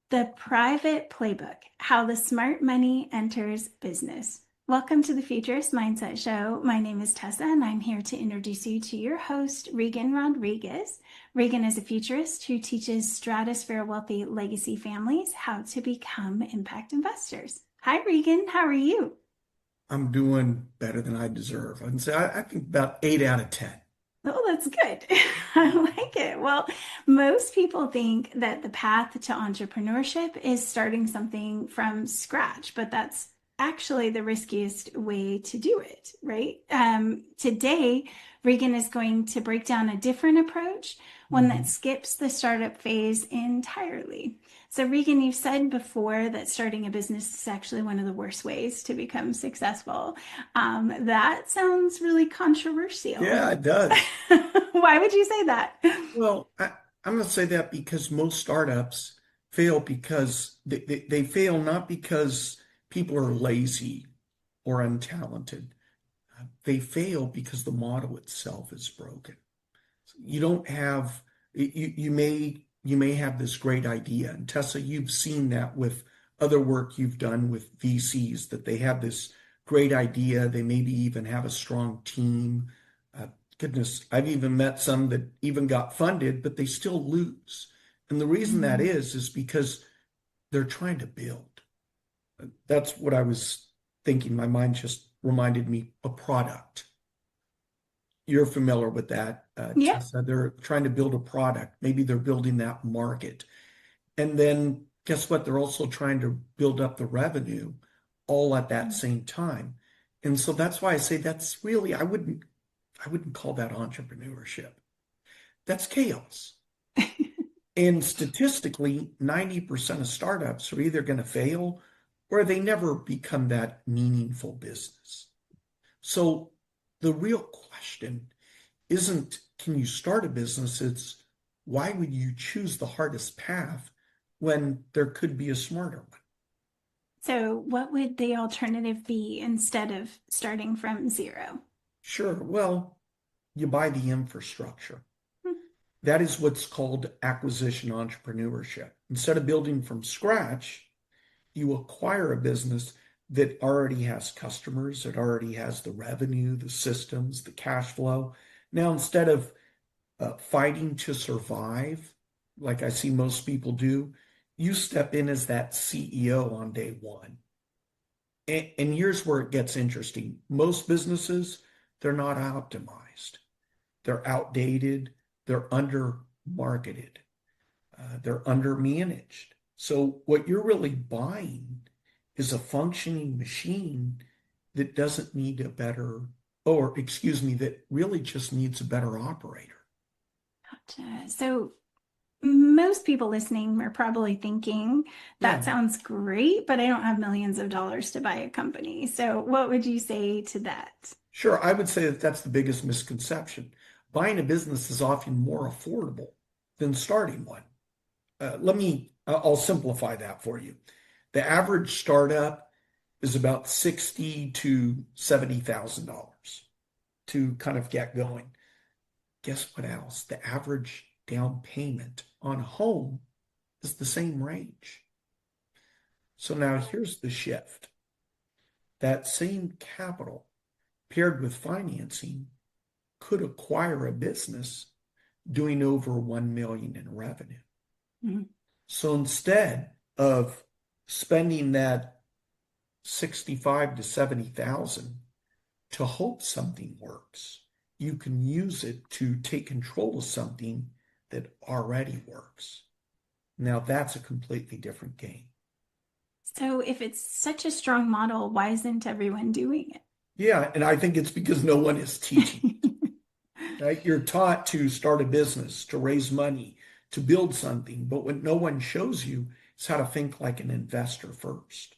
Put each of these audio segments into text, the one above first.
The Private Playbook: How the Smart Money Enters Business. Welcome to the Futurist Mindset Show. My name is Tessa, and I'm here to introduce you to your host, Reagan Rodriguez. Reagan is a futurist who teaches stratosphere wealthy legacy families how to become impact investors. Hi, Reagan. How are you? I'm doing better than I deserve. I'd say I think about 8 out of 10. Oh, that's good. I like it. Well, most people think that the path to entrepreneurship is starting something from scratch, but that's actually the riskiest way to do it, right? Today, Regan is going to break down a different approach, one that Mhm. skips the startup phase entirely. So, Regan, you've said before that starting a business is actually one of the worst ways to become successful. That sounds really controversial. Yeah, it does. Why would you say that? Well, I'm going to say that because most startups fail because they fail not because people are lazy or untalented. They fail because the model itself is broken. You don't have you may have this great idea, and Tessa, you've seen that with other work you've done with VCs, that they have this great idea. They maybe even have a strong team. uh, Goodness, I've even met some that even got funded, but they still lose. And the reason that Mm. is because they're trying to build. That's what I was thinking. My mind just reminded me a product. You're familiar with that, Yeah. Tessa. They're trying to build a product. Maybe they're building that market. And then guess what? They're also trying to build up the revenue all at that same time. And so that's why I say that's really, I wouldn't call that entrepreneurship. That's chaos. And statistically, 90% of startups are either going to fail or they never become that meaningful business. So the real question isn't can you start a business? It's why would you choose the hardest path when there could be a smarter one? So, what would the alternative be instead of starting from zero? Sure, well, you buy the infrastructure. Hmm. That is what's called acquisition entrepreneurship. Instead of building from scratch, you acquire a business that already has customers, that already has the revenue, the systems, the cash flow. Now, instead of fighting to survive, like I see most people do, you step in as that CEO on day one. And here's where it gets interesting. Most businesses, they're not optimized. They're outdated. They're under marketed. They're under managed. So what you're really buying is a functioning machine that doesn't need a better, or excuse me, that really just needs a better operator. Gotcha. So, most people listening are probably thinking, that Yeah. sounds great, but I don't have millions of dollars to buy a company. So, what would you say to that? Sure, I would say that that's the biggest misconception. Buying a business is often more affordable than starting one. I'll simplify that for you. The average startup is about 60 to $70,000 to kind of get going. Guess what else? The average down payment on a home is the same range. So now here's the shift. That same capital paired with financing could acquire a business doing over 1 million in revenue. Mhm. So instead of spending that 65 to 70,000 to hope something works, you can use it to take control of something that already works. Now that's a completely different game. So, if it's such a strong model, why isn't everyone doing Yeah, and I think it's because no one is teaching. it? Right? You're taught to start a business, to raise money, to build something, but what no one shows you is how to think like an investor first.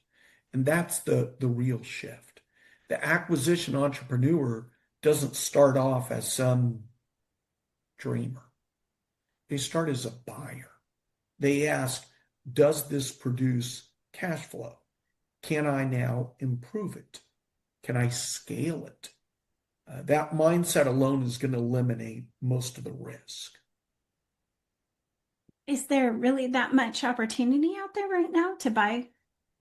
And that's the real shift. The acquisition entrepreneur doesn't start off as some dreamer. They start as a buyer. They ask, does this produce cash flow? Can I now improve it? Can I scale it? That mindset alone is going to eliminate most of the risk. is there really that much opportunity out there right now to buy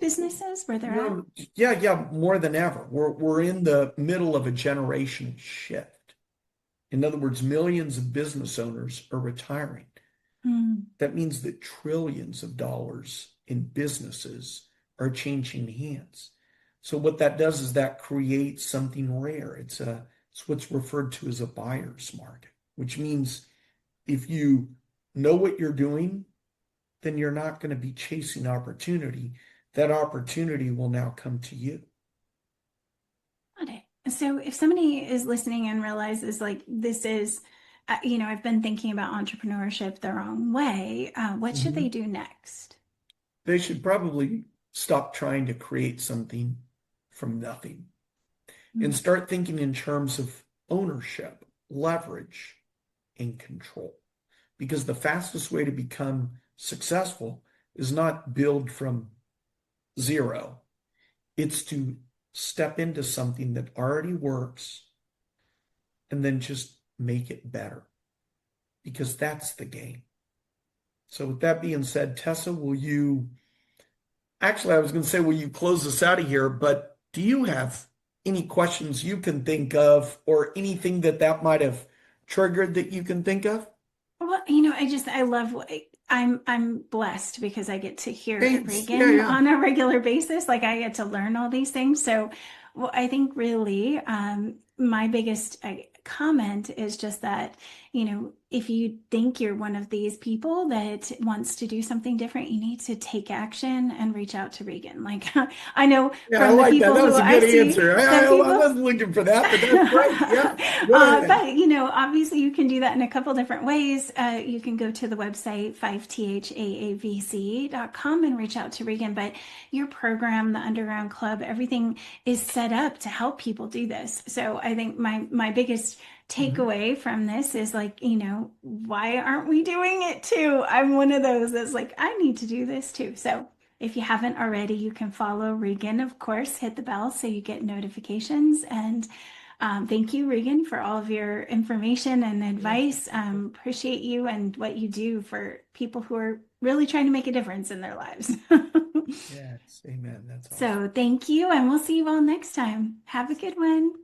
businesses where they're at? No, yeah, yeah, more than ever. We're in the middle of a generational shift. In other words, millions of business owners are retiring. Hmm. That means that trillions of dollars in businesses are changing hands. So what that does is that creates something rare. It's what's referred to as a buyer's market, which means if you know what you're doing, then you're not going to be chasing opportunity. That opportunity will now come to you. Got it. So if somebody is listening and realizes like this is, I've been thinking about entrepreneurship the wrong way, what should they Mhm. do next? They should probably stop trying to create something from nothing and Hmm. start thinking in terms of ownership, leverage, and control. Because the fastest way to become successful is not build from zero, it's to step into something that already works and then just make it better, because that's the game. So, with that being said, Tessa, will you actually, I was going to say, will you close us out of here? But do you have any questions you can think of or anything that might have triggered that you can think of? Well, I love what I'm blessed because I get to hear Thanks. Yeah, Reagan yeah. on a regular basis. Like I get to learn all these things. So, well, I think really my biggest comment is just that, if you think you're one of these people that wants to do something different, you need to take action and reach out to Reagan. Like I know Yeah, I from the like that. people That who was a I good see, answer. the I people. wasn't looking for that, but that's great. Yeah, go ahead. But obviously you can do that in a couple different ways. You can go to the website 5thaavc.com and reach out to Regan. But your program, the Underground Club, everything is set up to help people do this. So I think my biggest Mhm. takeaway from this is like, why aren't we doing it too? I'm one of those that's like, I need to do this too. So if you haven't already, you can follow Regan, of course, hit the bell so you get notifications. And thank you, Regan, for all of your information and Yeah. advice. Appreciate you and what you do for people who are really trying to make a difference in their lives. Yes. Amen. That's awesome. So thank you, and we'll see you all next time. Have a good one.